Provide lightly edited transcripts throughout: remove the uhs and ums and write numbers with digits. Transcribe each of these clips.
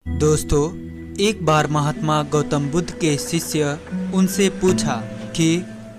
दोस्तों, एक बार महात्मा गौतम बुद्ध के शिष्य उनसे पूछा कि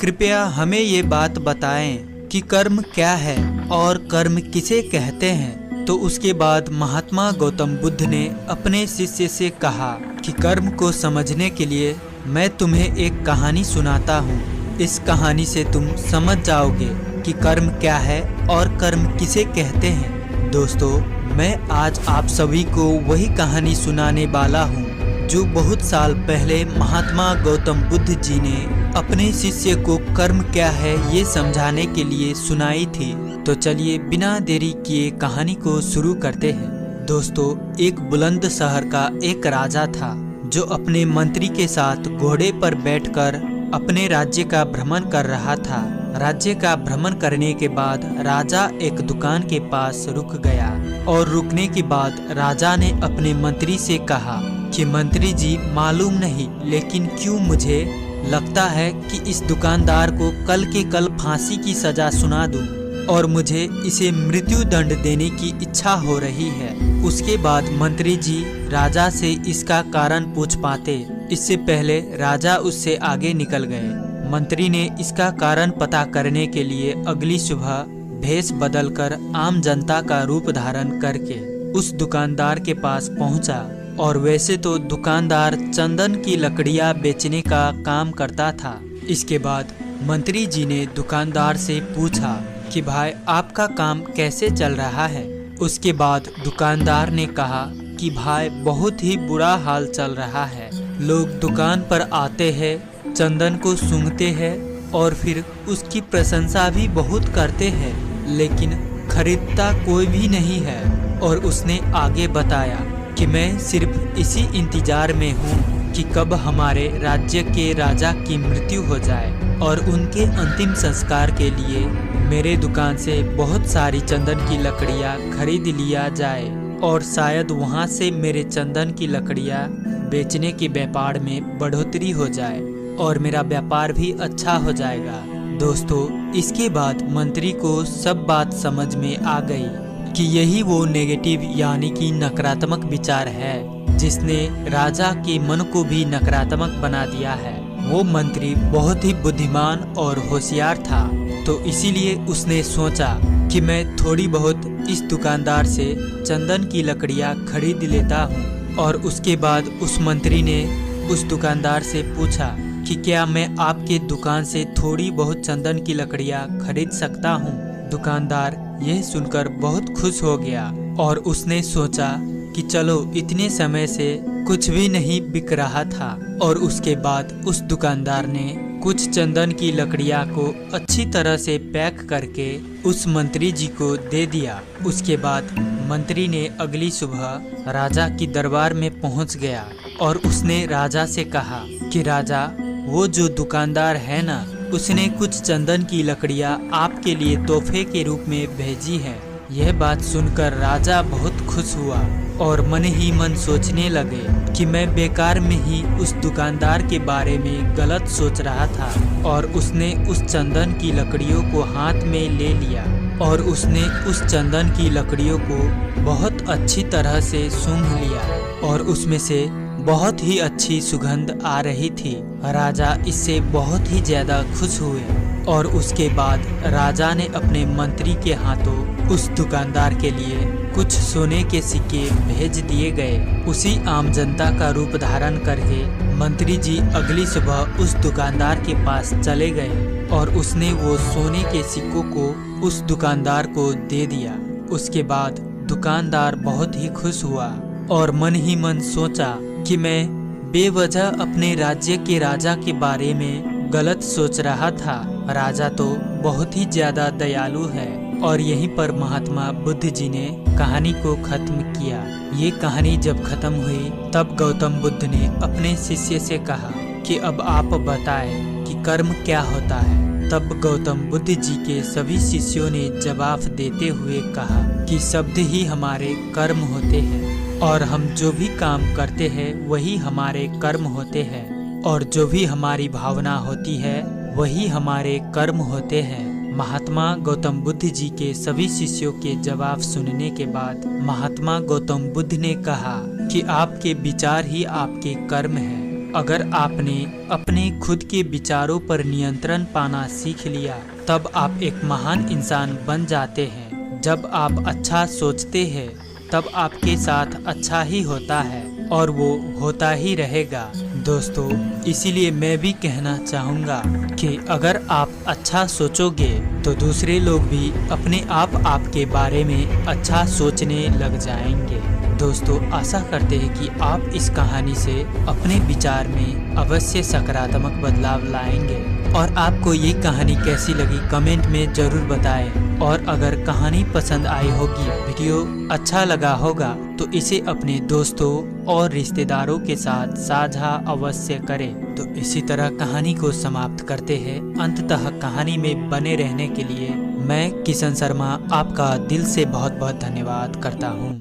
कृपया हमें ये बात बताएं कि कर्म क्या है और कर्म किसे कहते हैं। तो उसके बाद महात्मा गौतम बुद्ध ने अपने शिष्य से कहा कि कर्म को समझने के लिए मैं तुम्हें एक कहानी सुनाता हूँ। इस कहानी से तुम समझ जाओगे कि कर्म क्या है और कर्म किसे कहते हैं। दोस्तों, मैं आज आप सभी को वही कहानी सुनाने वाला हूँ जो बहुत साल पहले महात्मा गौतम बुद्ध जी ने अपने शिष्य को कर्म क्या है ये समझाने के लिए सुनाई थी। तो चलिए बिना देरी किए कहानी को शुरू करते हैं। दोस्तों, एक बुलंद शहर का एक राजा था जो अपने मंत्री के साथ घोड़े पर बैठकर अपने राज्य का भ्रमण कर रहा था। राज्य का भ्रमण करने के बाद राजा एक दुकान के पास रुक गया और रुकने के बाद राजा ने अपने मंत्री से कहा कि मंत्री जी, मालूम नहीं लेकिन क्यों मुझे लगता है कि इस दुकानदार को कल के कल फांसी की सजा सुना दूं और मुझे इसे मृत्यु दंड देने की इच्छा हो रही है। उसके बाद मंत्री जी राजा से इसका कारण पूछ पाते, इससे पहले राजा उससे आगे निकल गए। मंत्री ने इसका कारण पता करने के लिए अगली सुबह भेष बदलकर आम जनता का रूप धारण करके उस दुकानदार के पास पहुंचा। और वैसे तो दुकानदार चंदन की लकड़ियां बेचने का काम करता था। इसके बाद मंत्री जी ने दुकानदार से पूछा कि भाई, आपका काम कैसे चल रहा है। उसके बाद दुकानदार ने कहा कि भाई, बहुत ही बुरा हाल चल रहा है। लोग दुकान पर आते हैं, चंदन को सूंघते हैं और फिर उसकी प्रशंसा भी बहुत करते हैं, लेकिन खरीदता कोई भी नहीं है। और उसने आगे बताया कि मैं सिर्फ इसी इंतजार में हूँ कि कब हमारे राज्य के राजा की मृत्यु हो जाए और उनके अंतिम संस्कार के लिए मेरे दुकान से बहुत सारी चंदन की लकड़ियाँ खरीद लिया जाए और शायद वहाँ से मेरे चंदन की लकड़ियाँ बेचने के व्यापार में बढ़ोतरी हो जाए और मेरा व्यापार भी अच्छा हो जाएगा। दोस्तों, इसके बाद मंत्री को सब बात समझ में आ गई कि यही वो नेगेटिव यानी कि नकारात्मक विचार है जिसने राजा के मन को भी नकारात्मक बना दिया है। वो मंत्री बहुत ही बुद्धिमान और होशियार था, तो इसीलिए उसने सोचा कि मैं थोड़ी बहुत इस दुकानदार से चंदन की लकड़ियाँ खरीद लेता हूँ। और उसके बाद उस मंत्री ने उस दुकानदार से पूछा कि क्या मैं आपके दुकान से थोड़ी बहुत चंदन की लकड़ियाँ खरीद सकता हूँ। दुकानदार यह सुनकर बहुत खुश हो गया और उसने सोचा कि चलो, इतने समय से कुछ भी नहीं बिक रहा था। और उसके बाद उस दुकानदार ने कुछ चंदन की लकड़ियाँ को अच्छी तरह से पैक करके उस मंत्री जी को दे दिया। उसके बाद मंत्री ने अगली सुबह राजा की दरबार में पहुंच गया और उसने राजा से कहा कि राजा, वो जो दुकानदार है ना, उसने कुछ चंदन की लकड़ियाँ आपके लिए तोहफे के रूप में भेजी है। यह बात सुनकर राजा बहुत खुश हुआ और मन ही मन सोचने लगे कि मैं बेकार में ही उस दुकानदार के बारे में गलत सोच रहा था। और उसने उस चंदन की लकड़ियों को हाथ में ले लिया और उसने उस चंदन की लकड़ियों को बहुत अच्छी तरह से सूंघ लिया और उसमें से बहुत ही अच्छी सुगंध आ रही थी। राजा इससे बहुत ही ज्यादा खुश हुए और उसके बाद राजा ने अपने मंत्री के हाथों उस दुकानदार के लिए कुछ सोने के सिक्के भेज दिए गए। उसी आम जनता का रूप धारण करके मंत्री जी अगली सुबह उस दुकानदार के पास चले गए और उसने वो सोने के सिक्कों को उस दुकानदार को दे दिया। उसके बाद दुकानदार बहुत ही खुश हुआ और मन ही मन सोचा कि मैं बेवजह अपने राज्य के राजा के बारे में गलत सोच रहा था। राजा तो बहुत ही ज्यादा दयालु है। और यहीं पर महात्मा बुद्ध जी ने कहानी को खत्म किया। ये कहानी जब खत्म हुई तब गौतम बुद्ध ने अपने शिष्य से कहा कि अब आप बताएं कि कर्म क्या होता है। तब गौतम बुद्ध जी के सभी शिष्यों ने जवाब देते हुए कहा कि शब्द ही हमारे कर्म होते हैं और हम जो भी काम करते हैं वही हमारे कर्म होते हैं और जो भी हमारी भावना होती है वही हमारे कर्म होते हैं। महात्मा गौतम बुद्ध जी के सभी शिष्यों के जवाब सुनने के बाद महात्मा गौतम बुद्ध ने कहा कि कि आपके विचार ही आपके कर्म है। अगर आपने अपने खुद के विचारों पर नियंत्रण पाना सीख लिया तब आप एक महान इंसान बन जाते हैं। जब आप अच्छा सोचते हैं तब आपके साथ अच्छा ही होता है और वो होता ही रहेगा। दोस्तों, इसीलिए मैं भी कहना चाहूँगा कि अगर आप अच्छा सोचोगे तो दूसरे लोग भी अपने आप आपके बारे में अच्छा सोचने लग जाएंगे। दोस्तों, आशा करते हैं कि आप इस कहानी से अपने विचार में अवश्य सकारात्मक बदलाव लाएंगे। और आपको ये कहानी कैसी लगी कमेंट में ज़रूर बताएं। और अगर कहानी पसंद आई होगी, वीडियो अच्छा लगा होगा तो इसे अपने दोस्तों और रिश्तेदारों के साथ साझा अवश्य करें। तो इसी तरह कहानी को समाप्त करते हैं। अंततः कहानी में बने रहने के लिए मैं किशन शर्मा आपका दिल से बहुत बहुत धन्यवाद करता हूँ।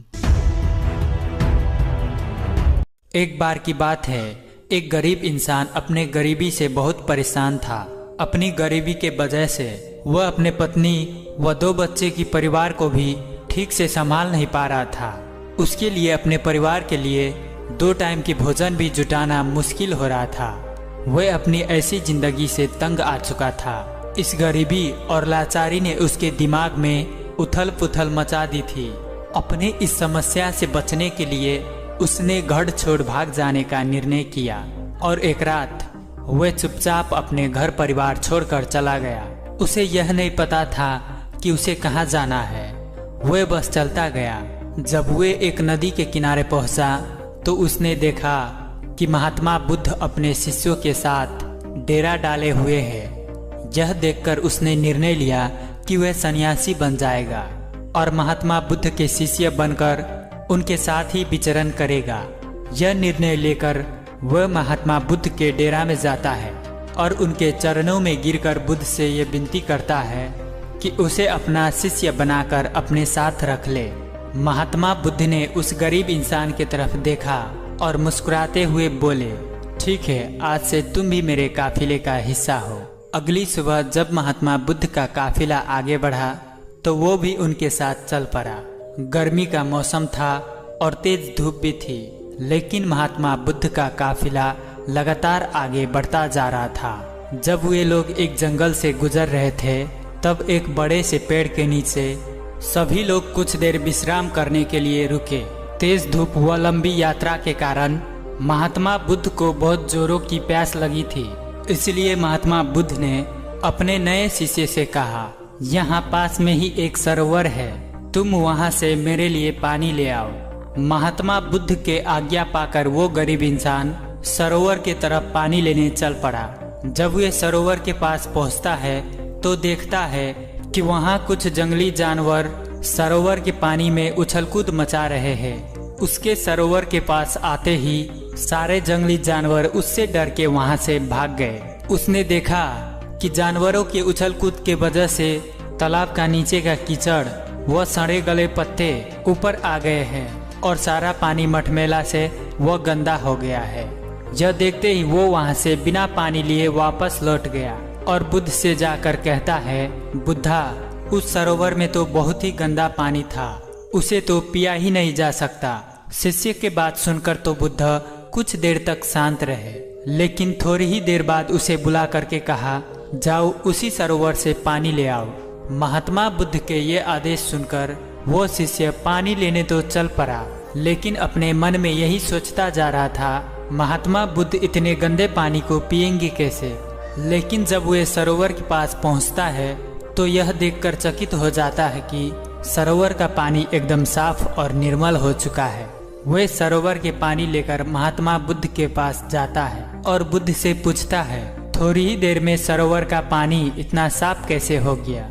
एक बार की बात है, एक गरीब इंसान अपने गरीबी से बहुत परेशान था। अपनी गरीबी के वजह से वह अपने पत्नी व 2 बच्चे की परिवार को भी ठीक से संभाल नहीं पा रहा था। उसके लिए अपने परिवार के लिए 2 टाइम की भोजन भी जुटाना मुश्किल हो रहा था। वह अपनी ऐसी जिंदगी से तंग आ चुका था। इस गरीबी और लाचारी ने उसके दिमाग में उथल पुथल मचा दी थी। अपने इस समस्या से बचने के लिए उसने घर छोड़ भाग जाने का निर्णय किया और एक रात वह चुपचाप अपने घर परिवार छोड़कर चला गया। उसे यह नहीं पता था कि उसे कहाँ जाना है। वह बस चलता गया। जब वह एक नदी के किनारे पहुंचा तो उसने देखा कि महात्मा बुद्ध अपने शिष्यों के साथ डेरा डाले हुए हैं। यह देखकर उसने निर्णय लिया कि वह सन्यासी बन जाएगा और महात्मा बुद्ध के शिष्य बनकर उनके साथ ही विचरण करेगा। यह निर्णय लेकर वह महात्मा बुद्ध के डेरा में जाता है और उनके चरणों में गिरकर बुद्ध से ये विनती करता है कि उसे अपना शिष्य बनाकर अपने साथ रख ले। महात्मा बुद्ध ने उस गरीब इंसान की तरफ देखा और मुस्कुराते हुए बोले, ठीक है, आज से तुम भी मेरे काफिले का हिस्सा हो। अगली सुबह जब महात्मा बुद्ध का काफिला आगे बढ़ा तो वो भी उनके साथ चल पड़ा। गर्मी का मौसम था और तेज धूप भी थी, लेकिन महात्मा बुद्ध का काफिला लगातार आगे बढ़ता जा रहा था। जब वे लोग एक जंगल से गुजर रहे थे तब एक बड़े से पेड़ के नीचे सभी लोग कुछ देर विश्राम करने के लिए रुके। तेज धूप व लंबी यात्रा के कारण महात्मा बुद्ध को बहुत जोरों की प्यास लगी थी। इसलिए महात्मा बुद्ध ने अपने नए शिष्य से कहा, यहाँ पास में ही एक सरोवर है, तुम वहां से मेरे लिए पानी ले आओ। महात्मा बुद्ध के आज्ञा पाकर वो गरीब इंसान सरोवर के तरफ पानी लेने चल पड़ा। जब वह सरोवर के पास पहुंचता है तो देखता है कि वहां कुछ जंगली जानवर सरोवर के पानी में उछलकूद मचा रहे हैं। उसके सरोवर के पास आते ही सारे जंगली जानवर उससे डर के वहां से भाग गए। उसने देखा कि जानवरों के उछलकूद के वजह से तालाब का नीचे का कीचड़ वह सड़े गले पत्ते ऊपर आ गए हैं और सारा पानी मटमैला से वह गंदा हो गया है। यह देखते ही वो वहां से बिना पानी लिए वापस लौट गया और बुद्ध से जाकर कहता है, बुद्धा, उस सरोवर में तो बहुत ही गंदा पानी था, उसे तो पिया ही नहीं जा सकता। शिष्य के बात सुनकर तो बुद्ध कुछ देर तक शांत रहे, लेकिन थोड़ी ही देर बाद उसे बुला करके कहा, जाओ उसी सरोवर से पानी ले आओ। महात्मा बुद्ध के ये आदेश सुनकर वो शिष्य पानी लेने तो चल पड़ा, लेकिन अपने मन में यही सोचता जा रहा था, महात्मा बुद्ध इतने गंदे पानी को पिएंगे कैसे। लेकिन जब वह सरोवर के पास पहुंचता है तो यह देखकर चकित हो जाता है कि सरोवर का पानी एकदम साफ और निर्मल हो चुका है। वह सरोवर के पानी लेकर महात्मा बुद्ध के पास जाता है और बुद्ध से पूछता है, थोड़ी ही देर में सरोवर का पानी इतना साफ कैसे हो गया।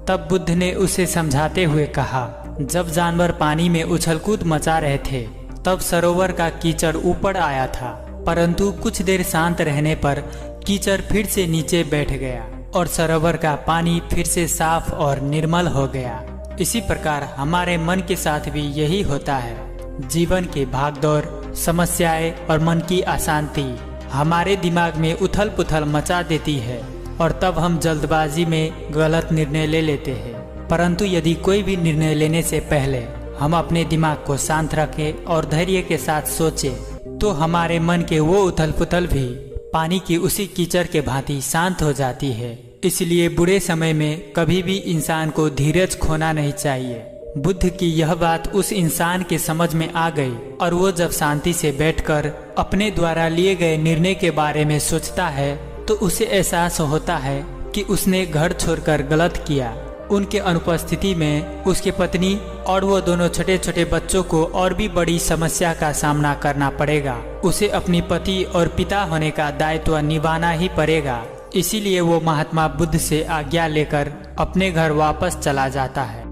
तब बुद्ध ने उसे समझाते हुए कहा, जब जानवर पानी में उछलकूद मचा रहे थे तब सरोवर का कीचड़ ऊपर आया था, परंतु कुछ देर शांत रहने पर कीचड़ फिर से नीचे बैठ गया और सरोवर का पानी फिर से साफ और निर्मल हो गया। इसी प्रकार हमारे मन के साथ भी यही होता है। जीवन के भागदौड़, समस्याएं और मन की अशांति हमारे दिमाग में उथल पुथल मचा देती है और तब हम जल्दबाजी में गलत निर्णय ले लेते हैं। परंतु यदि कोई भी निर्णय लेने से पहले हम अपने दिमाग को शांत रखें और धैर्य के साथ सोचें तो हमारे मन के वो उथल पुथल भी पानी की उसी कीचड़ के भांति शांत हो जाती है। इसलिए बुरे समय में कभी भी इंसान को धीरज खोना नहीं चाहिए। बुद्ध की यह बात उस इंसान के समझ में आ गई और वो जब शांति से बैठकर अपने द्वारा लिए गए निर्णय के बारे में सोचता है तो उसे एहसास होता है कि उसने घर छोड़कर गलत किया। उनके अनुपस्थिति में उसकी पत्नी और वो दोनों छोटे छोटे बच्चों को और भी बड़ी समस्या का सामना करना पड़ेगा। उसे अपनी पति और पिता होने का दायित्व निभाना ही पड़ेगा। इसीलिए वो महात्मा बुद्ध से आज्ञा लेकर अपने घर वापस चला जाता है।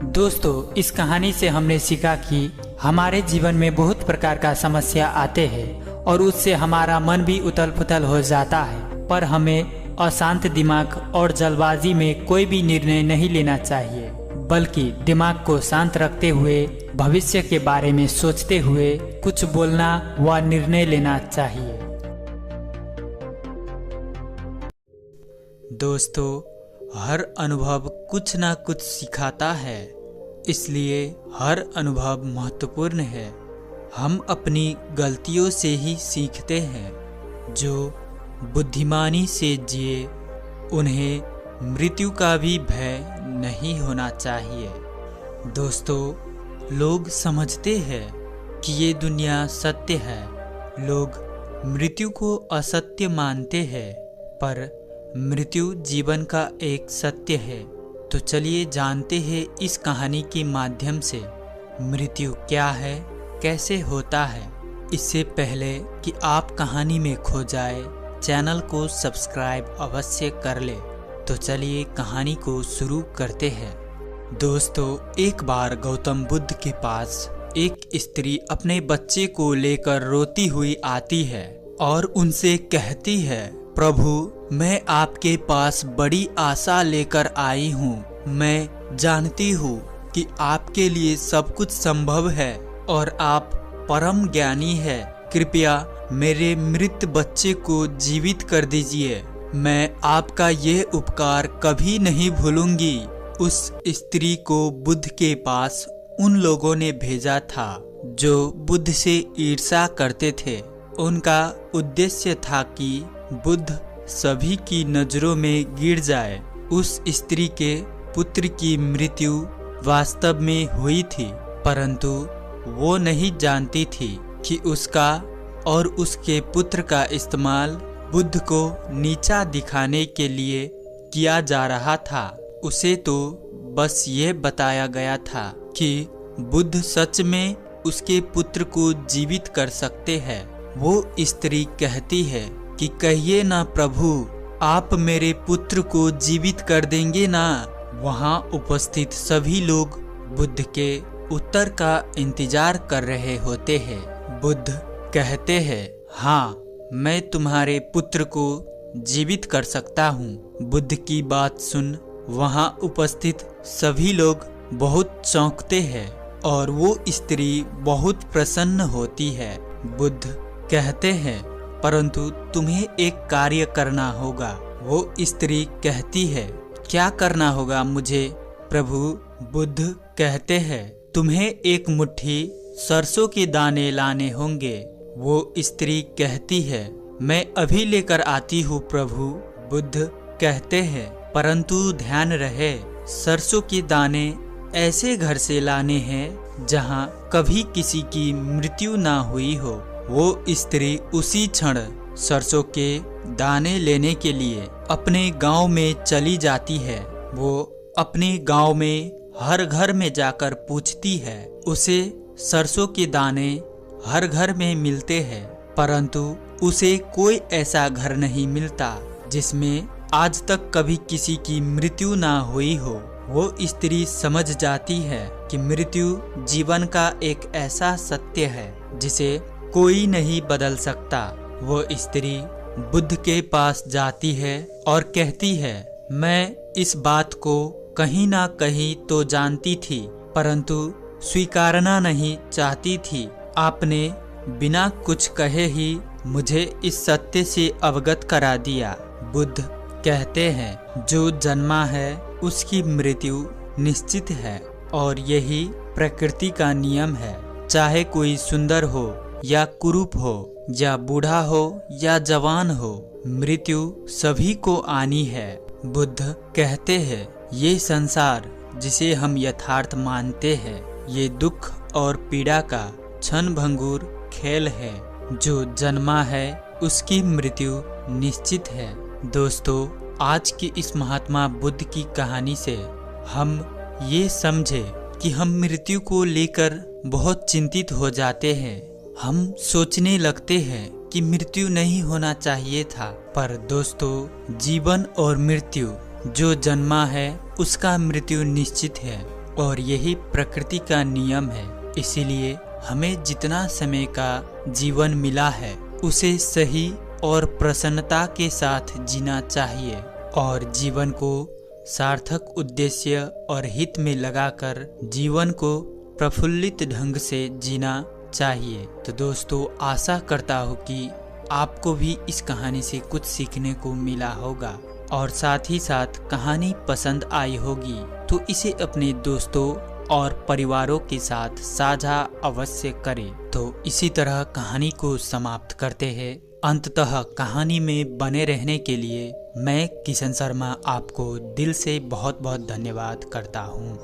दोस्तों, इस कहानी से हमने सीखा कि हमारे जीवन में बहुत प्रकार का समस्या आते हैं और उससे हमारा मन भी उथल पुथल हो जाता है, पर हमें अशांत दिमाग और जल्दबाजी में कोई भी निर्णय नहीं लेना चाहिए, बल्कि दिमाग को शांत रखते हुए भविष्य के बारे में सोचते हुए कुछ बोलना व निर्णय लेना चाहिए। दोस्तों, हर अनुभव कुछ ना कुछ सिखाता है, इसलिए हर अनुभव महत्वपूर्ण है। हम अपनी गलतियों से ही सीखते हैं। जो बुद्धिमानी से जिए उन्हें मृत्यु का भी भय नहीं होना चाहिए। दोस्तों, लोग समझते हैं कि ये दुनिया सत्य है। लोग मृत्यु को असत्य मानते हैं, पर मृत्यु जीवन का एक सत्य है। तो चलिए जानते हैं इस कहानी के माध्यम से मृत्यु क्या है, कैसे होता है। इससे पहले कि आप कहानी में खो जाए, चैनल को सब्सक्राइब अवश्य कर ले। तो चलिए कहानी को शुरू करते हैं। दोस्तों, एक बार गौतम बुद्ध के पास एक स्त्री अपने बच्चे को लेकर रोती हुई आती है और उनसे कहती है, प्रभु, मैं आपके पास बड़ी आशा लेकर आई हूँ। मैं जानती हूँ कि आपके लिए सब कुछ संभव है और आप परम ज्ञानी है। कृपया मेरे मृत बच्चे को जीवित कर दीजिए। मैं आपका ये उपकार कभी नहीं भूलूंगी। उस स्त्री को बुद्ध के पास उन लोगों ने भेजा था जो बुद्ध से ईर्ष्या करते थे। उनका उद्देश्य था कि बुद्ध सभी की नजरों में गिर जाए। उस स्त्री के पुत्र की मृत्यु वास्तव में हुई थी, परंतु वो नहीं जानती थी कि उसका और उसके पुत्र का इस्तेमाल बुद्ध को नीचा दिखाने के लिए किया जा रहा था। उसे तो बस ये बताया गया था कि बुद्ध सच में उसके पुत्र को जीवित कर सकते हैं। वो स्त्री कहती है कि कहिए ना प्रभु, आप मेरे पुत्र को जीवित कर देंगे ना। वहाँ उपस्थित सभी लोग बुद्ध के उत्तर का इंतजार कर रहे होते हैं। बुद्ध कहते हैं, हाँ, मैं तुम्हारे पुत्र को जीवित कर सकता हूँ। बुद्ध की बात सुन वहाँ उपस्थित सभी लोग बहुत चौंकते हैं और वो स्त्री बहुत प्रसन्न होती है। बुद्ध कहते हैं, परंतु तुम्हें एक कार्य करना होगा। वो स्त्री कहती है, क्या करना होगा मुझे प्रभु? बुद्ध कहते हैं, तुम्हें एक मुट्ठी सरसों के दाने लाने होंगे। वो स्त्री कहती है, मैं अभी लेकर आती हूँ प्रभु। बुद्ध कहते हैं, परंतु ध्यान रहे, सरसों के दाने ऐसे घर से लाने हैं जहाँ कभी किसी की मृत्यु ना हुई हो। वो स्त्री उसी क्षण सरसों के दाने लेने के लिए अपने गांव में चली जाती है। वो अपने गांव में हर घर में जाकर पूछती है। उसे सरसों के दाने हर घर में मिलते हैं, परंतु उसे कोई ऐसा घर नहीं मिलता जिसमें आज तक कभी किसी की मृत्यु ना हुई हो। वो स्त्री समझ जाती है कि मृत्यु जीवन का एक ऐसा सत्य है जिसे कोई नहीं बदल सकता। वो स्त्री बुद्ध के पास जाती है और कहती है, मैं इस बात को कहीं ना कहीं तो जानती थी, परंतु स्वीकारना नहीं चाहती थी। आपने बिना कुछ कहे ही मुझे इस सत्य से अवगत करा दिया। बुद्ध कहते हैं, जो जन्मा है उसकी मृत्यु निश्चित है और यही प्रकृति का नियम है। चाहे कोई सुंदर हो या कुरूप हो, या बूढ़ा हो या जवान हो, मृत्यु सभी को आनी है। बुद्ध कहते हैं, ये संसार जिसे हम यथार्थ मानते हैं, ये दुख और पीड़ा का क्षणभंगुर खेल है। जो जन्मा है उसकी मृत्यु निश्चित है। दोस्तों, आज की इस महात्मा बुद्ध की कहानी से हम ये समझे कि हम मृत्यु को लेकर बहुत चिंतित हो जाते हैं। हम सोचने लगते हैं कि मृत्यु नहीं होना चाहिए था, पर दोस्तों, जीवन और मृत्यु, जो जन्मा है उसका मृत्यु निश्चित है और यही प्रकृति का नियम है। इसीलिए हमें जितना समय का जीवन मिला है उसे सही और प्रसन्नता के साथ जीना चाहिए और जीवन को सार्थक उद्देश्य और हित में लगाकर जीवन को प्रफुल्लित ढंग से जीना चाहिए। तो दोस्तों, आशा करता हूँ कि आपको भी इस कहानी से कुछ सीखने को मिला होगा और साथ ही साथ कहानी पसंद आई होगी तो इसे अपने दोस्तों और परिवारों के साथ साझा अवश्य करें। तो इसी तरह कहानी को समाप्त करते हैं। अंततः कहानी में बने रहने के लिए मैं किशन शर्मा आपको दिल से बहुत बहुत धन्यवाद करता हूँ।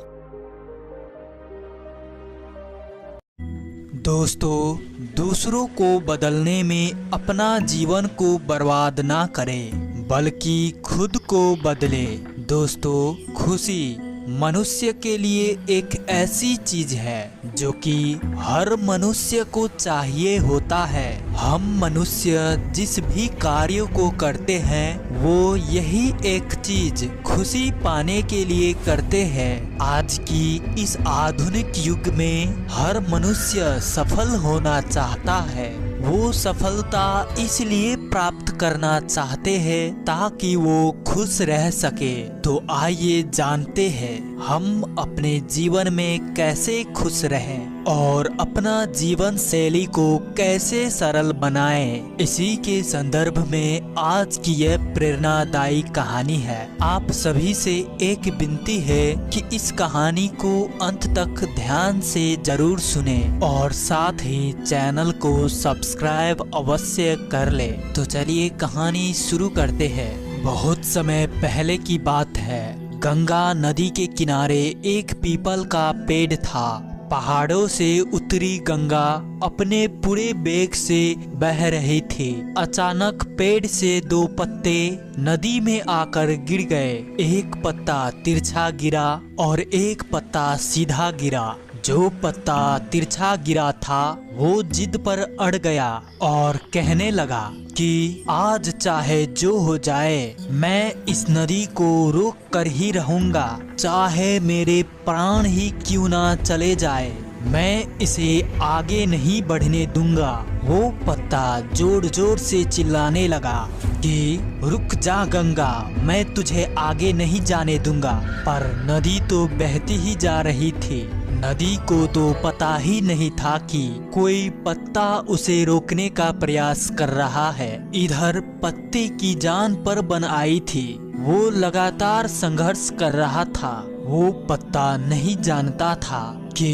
दोस्तों, दूसरों को बदलने में अपना जीवन को बर्बाद ना करें, बल्कि खुद को बदले। दोस्तों, खुशी मनुष्य के लिए एक ऐसी चीज है जो कि हर मनुष्य को चाहिए होता है। हम मनुष्य जिस भी कार्य को करते हैं वो यही एक चीज खुशी पाने के लिए करते हैं। आज की इस आधुनिक युग में हर मनुष्य सफल होना चाहता है। वो सफलता इसलिए प्राप्त करना चाहते हैं ताकि वो खुश रह सके। तो आइए जानते हैं हम अपने जीवन में कैसे खुश रहें और अपना जीवन शैली को कैसे सरल बनाएं। इसी के संदर्भ में आज की यह प्रेरणादायी कहानी है। आप सभी से एक विनती है कि इस कहानी को अंत तक ध्यान से जरूर सुने और साथ ही चैनल को सब्सक्राइब अवश्य कर ले। तो चलिए कहानी शुरू करते हैं। बहुत समय पहले की बात है। गंगा नदी के किनारे एक पीपल का पेड़ था। पहाड़ों से उतरी गंगा अपने पूरे वेग से बह रही थी। अचानक पेड़ से दो पत्ते नदी में आकर गिर गए। एक पत्ता तिरछा गिरा और एक पत्ता सीधा गिरा। जो पत्ता तिरछा गिरा था वो जिद पर अड़ गया और कहने लगा कि आज चाहे जो हो जाए, मैं इस नदी को रोक कर ही रहूंगा, चाहे मेरे प्राण ही क्यों ना चले जाए, मैं इसे आगे नहीं बढ़ने दूंगा। वो पत्ता जोर जोर से चिल्लाने लगा कि रुक जा गंगा, मैं तुझे आगे नहीं जाने दूंगा। पर नदी तो बहती ही जा रही थी। नदी को तो पता ही नहीं था कि कोई पत्ता उसे रोकने का प्रयास कर रहा है। इधर पत्ते की जान पर बन आई थी। वो लगातार संघर्ष कर रहा था। वो पत्ता नहीं जानता था कि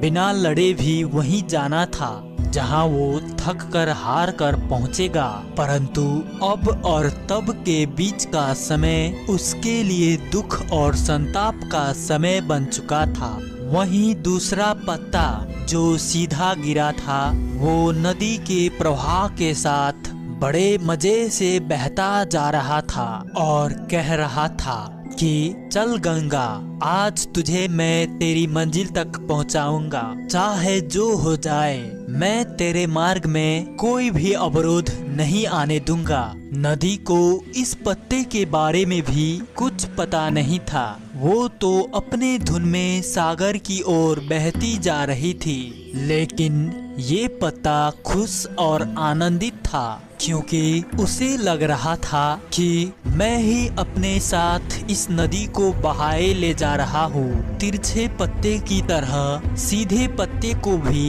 बिना लड़े भी वहीं जाना था जहां वो थक कर हार कर पहुंचेगा। परंतु अब और तब के बीच का समय उसके लिए दुख और संताप का समय बन चुका था। वहीं दूसरा पत्ता जो सीधा गिरा था वो नदी के प्रवाह के साथ बड़े मजे से बहता जा रहा था और कह रहा था कि चल गंगा, आज तुझे मैं तेरी मंजिल तक पहुंचाऊंगा, चाहे जो हो जाए, मैं तेरे मार्ग में कोई भी अवरोध नहीं आने दूंगा। नदी को इस पत्ते के बारे में भी कुछ पता नहीं था। वो तो अपने धुन में सागर की ओर बहती जा रही थी, लेकिन ये पत्ता खुश और आनंदित था क्योंकि उसे लग रहा था कि मैं ही अपने साथ इस नदी को बहाए ले जा रहा हूँ। तिरछे पत्ते की तरह सीधे पत्ते को भी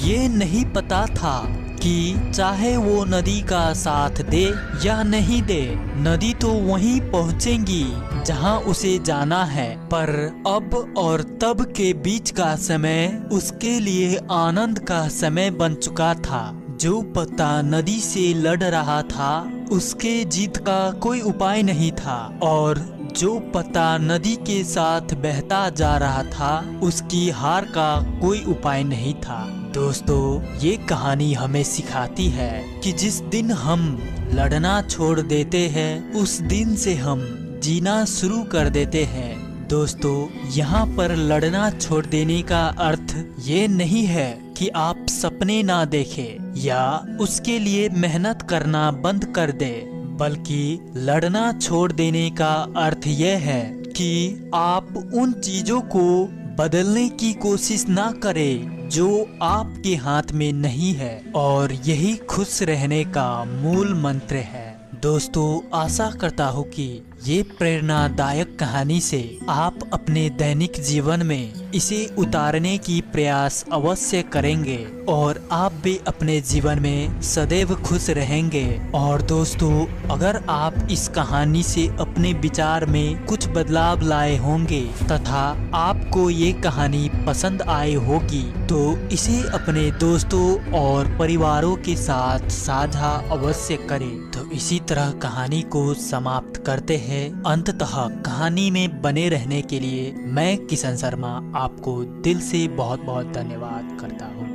ये नहीं पता था कि चाहे वो नदी का साथ दे या नहीं दे, नदी तो वहीं पहुंचेंगी जहां उसे जाना है। पर अब और तब के बीच का समय उसके लिए आनंद का समय बन चुका था। जो पत्ता नदी से लड़ रहा था उसके जीत का कोई उपाय नहीं था, और जो पत्ता नदी के साथ बहता जा रहा था उसकी हार का कोई उपाय नहीं था। दोस्तों, ये कहानी हमें सिखाती है कि जिस दिन हम लड़ना छोड़ देते हैं उस दिन से हम जीना शुरू कर देते हैं। दोस्तों, यहाँ पर लड़ना छोड़ देने का अर्थ ये नहीं है कि आप सपने ना देखें या उसके लिए मेहनत करना बंद कर दे, बल्कि लड़ना छोड़ देने का अर्थ यह है कि आप उन चीजों को बदलने की कोशिश ना करें जो आपके हाथ में नहीं है, और यही खुश रहने का मूल मंत्र है। दोस्तों, आशा करता हूँ कि ये प्रेरणादायक कहानी से आप अपने दैनिक जीवन में इसे उतारने की प्रयास अवश्य करेंगे और आप भी अपने जीवन में सदैव खुश रहेंगे। और दोस्तों, अगर आप इस कहानी से अपने विचार में कुछ बदलाव लाए होंगे तथा आपको ये कहानी पसंद आई होगी तो इसे अपने दोस्तों और परिवारों के साथ साझा अवश्य करें। तो इसी तरह कहानी को समाप्त करते हैं। अंततः कहानी में बने रहने के लिए मैं किशन शर्मा आपको दिल से बहुत बहुत धन्यवाद करता हूँ।